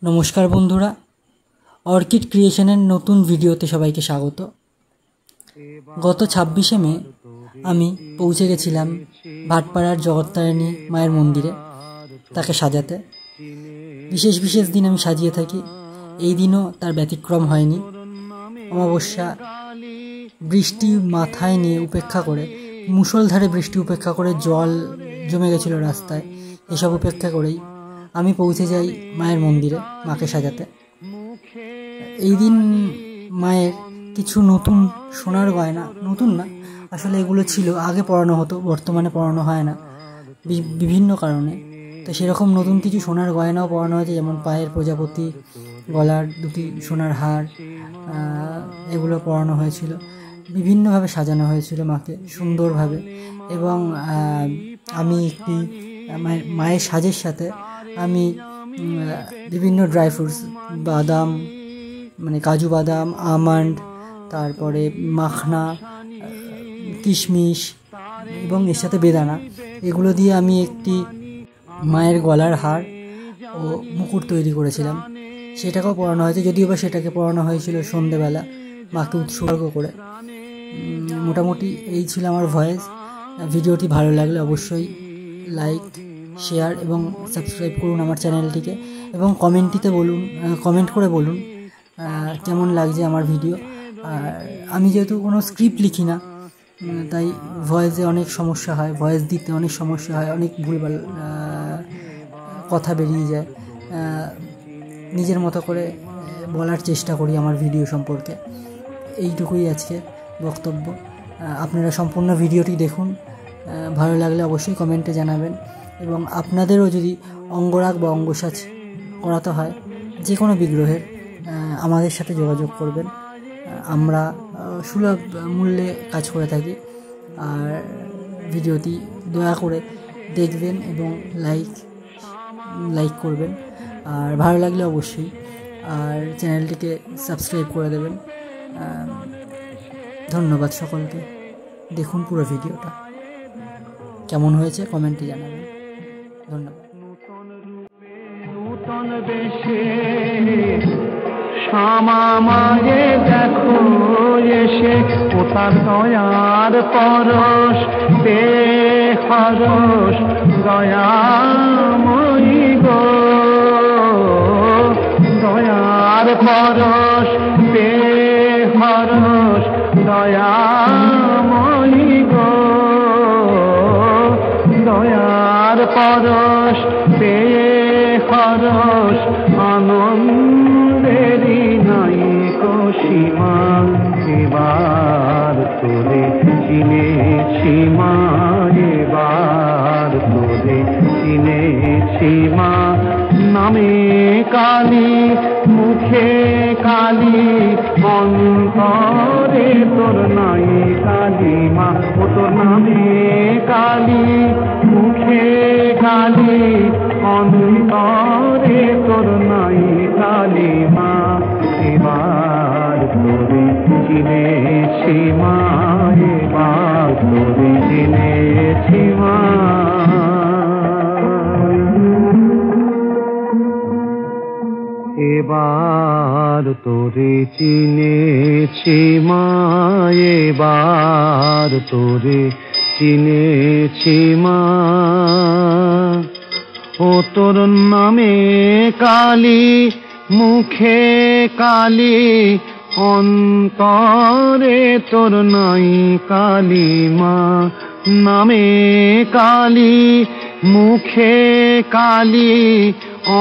নমস্কার বন্ধুরা, অর্কিড ক্রিয়েশনের নতুন ভিডিওতে সবাইকে স্বাগত। গত 26শে মে আমি পৌঁছে গেছিলাম ভাটপাড়ার জগত্তারিণী মায়ের মন্দিরে তাকে সাজাতে। বিশেষ বিশেষ দিন আমি সাজিয়ে থাকি, এই দিনও তার ব্যতিক্রম হয়নি। অমাবস্যা, বৃষ্টি মাথায় নিয়ে উপেক্ষা করে, মুষলধারে বৃষ্টি উপেক্ষা করে, জল জমে গেছিল রাস্তায়, এসব উপেক্ষা করেই আমি পৌঁছে যাই মায়ের মন্দিরে মাকে সাজাতে। এই দিন মায়ের কিছু নতুন সোনার গয়না, নতুন না আসলে এগুলো ছিল, আগে পরানো হতো, বর্তমানে পরানো হয় না বিভিন্ন কারণে। তো সেরকম নতুন কিছু সোনার গয়নাও পরানো হয়েছে, যেমন পায়ের প্রজাপতি, গলার দুটি সোনার হার, এগুলো পরানো হয়েছিল। বিভিন্নভাবে সাজানো হয়েছিল মাকে সুন্দরভাবে। এবং আমি একটি মায়ের সাজের সাথে আমি বিভিন্ন ড্রাই ফ্রুটস, বাদাম মানে কাজু বাদাম, আমন্ড, তারপরে মাখনা, কিশমিশ এবং এর সাথে বেদানা, এগুলো দিয়ে আমি একটি মায়ের গলার হার ও মুকুট তৈরি করেছিলাম। সেটাকেও পরানো হয়েছে, যদিও বা সেটাকে পরানো হয়েছিল সন্ধেবেলা মাকে উৎসর্গ করে। মোটামুটি এই ছিল আমার ভয়েস। ভিডিওটি ভালো লাগলে অবশ্যই লাইক, শেয়ার এবং সাবস্ক্রাইব করুন আমার চ্যানেলটিকে, এবং কমেন্ট করে বলুন কেমন লাগছে আমার ভিডিও। আমি যেহেতু কোনো স্ক্রিপ্ট লিখি না, তাই ভয়েসে অনেক সমস্যা হয়, ভয়েস দিতে অনেক সমস্যা হয়, অনেক ভুলভাল কথা বেরিয়ে যায়। নিজের মতো করে বলার চেষ্টা করি আমার ভিডিও সম্পর্কে। এইটুকুই আজকে বক্তব্য। আপনারা সম্পূর্ণ ভিডিওটি দেখুন, ভালো লাগলে অবশ্যই কমেন্টে জানাবেন। এবং আপনাদেরও যদি অঙ্গরাগ বা অঙ্গসাজ করাতে হয় যে কোনো বিগ্রহের, আমাদের সাথে যোগাযোগ করবেন। আমরা সুলভ মূল্যে কাজ করে থাকি। আর ভিডিওটি দয়া করে দেখবেন এবং লাইক করবেন, আর ভালো লাগলে অবশ্যই আর চ্যানেলটিকে সাবস্ক্রাইব করে দেবেন। ধন্যবাদ সকলকে। দেখুন পুরো ভিডিওটা, কেমন হয়েছে কমেন্টে জানাবেন। ধন্যবাদ। নূতন দেশে শ্যামা মায়ে দেখো এসে, ও তার দয়ার পরশ বেহরস দয়াময়ী গো, দয়ার পরশ বেহরস দয়াময়ী গো, দয়ার পরশ বেহরস আনন্দেরই নাই সীমা। এবার তোরে চিনেছি মা, এবার তোরে চিনেছি মা। নামে কালী, মুখে কালী, অন্তরে তোর নাই কালী মা। ও তোর নামে কালী, মুখে কালী, অন্তরে তোর নাই কালী মা। এবার তোরে চিনেছি মা, এবার তোরে চিনেছি মা। এবার তোরে চিনেছি মা, এবার তোরে চিনেছি মা। ও তোর নামে কালী, মুখে কালী, অন্তরে তোর নাই কালী মা। নামে কালী, মুখে কালী,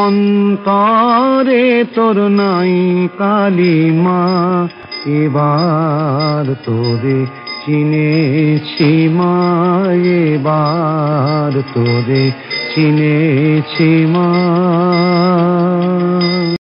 অন্তরে তোর নাই কালী মা। এবার তোরে চিনেছি মা, এবার তোরে চিনেছি মা।